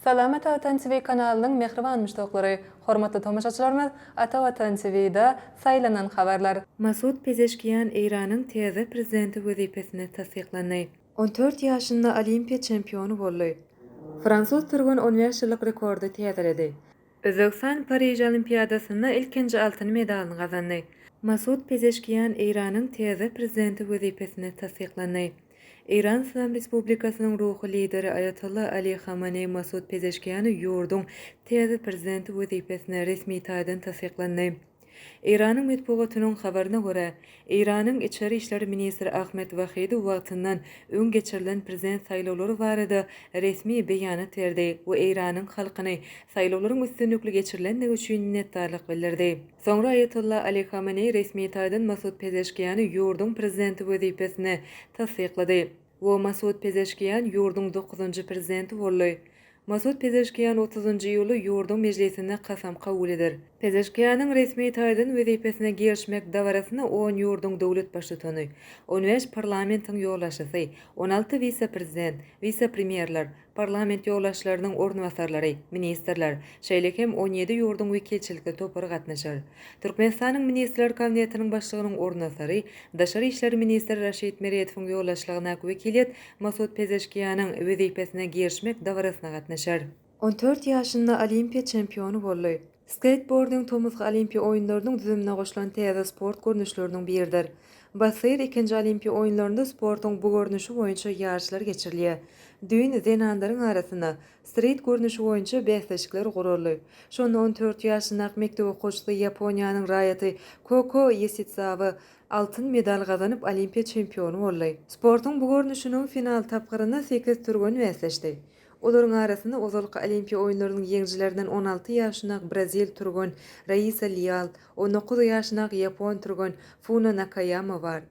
Salamat Atan TV kanalının mehriban müştokları, hormatly tomaşaçylarymyz, Ata Vatan TV'de saylanan habarlar. Masud Pezeşkiyan Iranyň teze prezidenti wezipesine tasdiqlandy. 14 ýaşynda Olimpiya çempionu boldy. Fransuz turgun 15 ýyllyk rekordy täzeledi. Özbekistan Parij Olimpiadasyna ilkinji altyn medalyny gazandy. Masud Pezeşkiyan Iranyň teze prezidenti wezipesine tasdiqlandy. İran İslam Respublikasynyň ruhy lideri Ayatollah Ali Khamenei Masud Pezeşkiýany ýurdun teze prezidenti wezipesine resmi taýdan tasdiqlandy. İranyň medeniýetinyň habaryna görä, Iranyň içeri işleri ministri Ahmet Wahidow wagtyndan öň geçirilen prezident saýlawlary barada resmi beýanat berdi we Iranyň halkyny saýlawlaryň üstünlükli geçirilendigi üçin minnetdarlyk bildirdi. Soňra Ayatollah Ali Khamenei resmi taýdan Masud Pezeşkiýany ýurdun prezidenti wezipesine tasdiqlady. Wo Masud Pezeşkiýan ýurdun 9-njy prezidenti boldy. Masud Pezeşkiýan 30-njy ýyly ýurdun mejlisine kasam kabul eder. Pezeşkiýanyň resmi taýdan wezipesine girişmek dawrasyny 10 ýurdun döwlet başlygyny, 15 parlamentiň ýoldaşysy, 16 vice-prezident, vice-premierler, parlament ýoldaşlarynyň ornwasarlary, ministrler, şeýlekem 17 ýurdun wekilçilikde topary gatnaşar. Türkmenistanyň ministrler kabinetiniň başlygynyň ornwasary, daşary işler ministri Raşid Meretowyň ýoldaşlygyna wekilet Masud Pezeşkiýanyň wezipesine girişmek dawrasyna gatnaşar. 14 ýaşynda Olimpiya çempionu boldy. Skateboarding Tomuzga Olimpiya oýunlarynyň düzümine goşulan teze sport görnüşleriniň biridir. Basir 2-nji Olimpiya oýunlarynda sportyň bu görnüşi boýunça ýarşylar geçirilýär. Düýn zenanlaryň arasyna street görnüşi boýunça bäsleşikler guruldy. Şonda 14 ýaşyndaky mekdep okuwçysy Ýaponiýanyň raýaty Koko Yesitsawa altın medal gazanyp Olimpiya çempionu boldy. Sportyň bu görnüşiniň final tapgyryna 8 turgun bäsleşdi. Olaryň arasynda ozalky Olimpiya oýunlarynyň ýeňjilerinden 16 ýaşyndaky Brazil turgun Raisa Leal, 19 ýaşyndaky Ýapon turgun Funa Nakayama bar.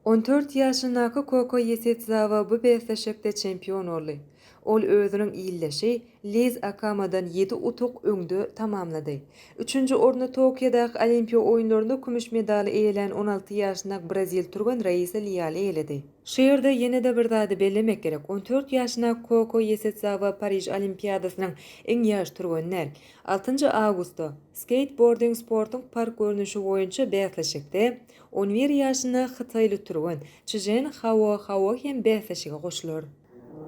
14 ýaşyndaky Koko Yesitsawa bu bäsleşikde çempion boldy. Ol özüniň ýyldaşy Liz Akamadan 7 utuk öňde tamamlady. 3-nji orny Tokiodaky Olimpiya oýunlarynda kümüş medaly eýelen 16 ýaşyndaky Brazil turgun Raisa Leal eýledi. Şeýerde ýene-de bir zady bellemek gerek. 14 ýaşyndaky Koko Yesitsawa Parij Olimpiadasynyň eň ýaş turgunlar. 6 awgustda skateboarding sportyň park görnüşi boýunça bäsleşikde 11 ýaşyndaky Hytaýly turgun Çijen Hawo hem bäsleşige goşular.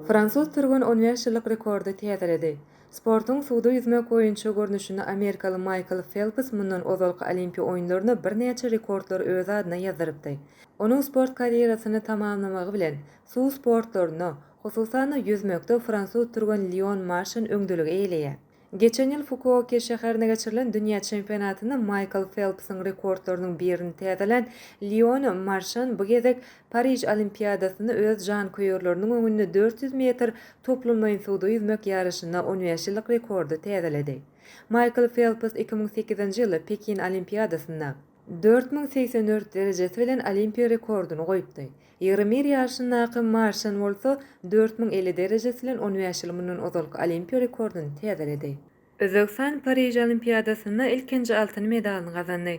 Fransuz turgun 15 ýyllyk rekordy täzeledi. Sportyň suwda ýüzmek boýunça görnüşini Amerikaly Michael Phelps mundan ozalky Olimpiya oýunlaryna bir näçe rekordlar öz adyna ýazyrypdy. Onuň sport karýerasyny tamamlamagy bilen suw sportlaryny, hususan ýüzmekde Fransuz turgun Lyon Marchand öňdelik eýleýär. Geçen ýyl Fukuoka şäherine geçirilen dünýä çempionatyny Michael Phelps'in rekordlarynyň birini täzelen Lyon Marchand bu gezek Parij Olimpiadasyny öz jan köýerleriniň öňünde 400 metr toplanmaýyn suwda ýüzmek ýarşyna 15 ýyllyk rekordy täzeledi. Michael Phelps 2008-nji ýyly Pekin Olimpiadasyna 4084 derecesi bilen Olimpiya rekorduny goýupdy. 21 ýaşyndaky Marchand bolsa 4050 derecesi bilen 15 ýyl mundan ozalky Olimpiya rekorduny täzeledi. Özbekistan Parij Olimpiadasyna ilkinji altyn medalyny gazandy.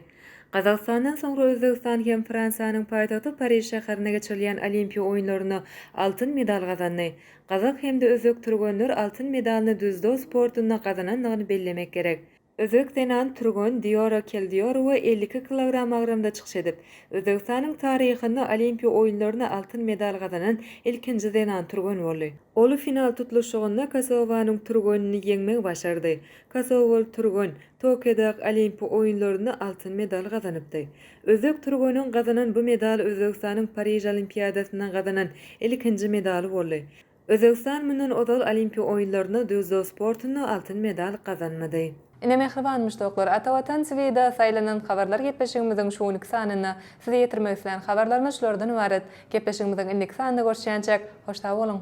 Gazakstandan soňra Özbekistan hem Fransiýanyň paýtagty Parij şäherine geçirilen Olimpiya oýunlaryna altyn medal gazandy. Gazak hemde özbek turgunlar altyn medalyny düzdo sportunda gazanandygyny bellemek gerek. Özbek zenan turgun Diora Keldiorova 52 kilogram agramda çykyş edip, Özbekistanyň taryhynda Olimpiya oýunlaryna altyn medal gazanan ilkinji zenan turgun boldy. Ol final tutuluşygynda Kosowanyň turgunyny ýeňmek başardy. Kosowo turgun Tokiodaky Olimpiya oýunlaryna altyn medal gazanypdy. Özbek turgunyň gazanan bu medal Özbekistanyň Parij Olimpiadasyndan gazanan ilkinji medali boldy. Özbekistan mundan ozal Olimpiya oýunlaryna düzdo sportyna altyn medal gazanmady. Ine mehriban müştoklar, Ata Vatan TV'de saylanan habarlar gepleşigimizin şuňlyk sanyna size ýetirmek isleýän habarlarymyz şulardan ibaret. Gepleşigimizin illik sanyna görüşýänçek hoşta bolun.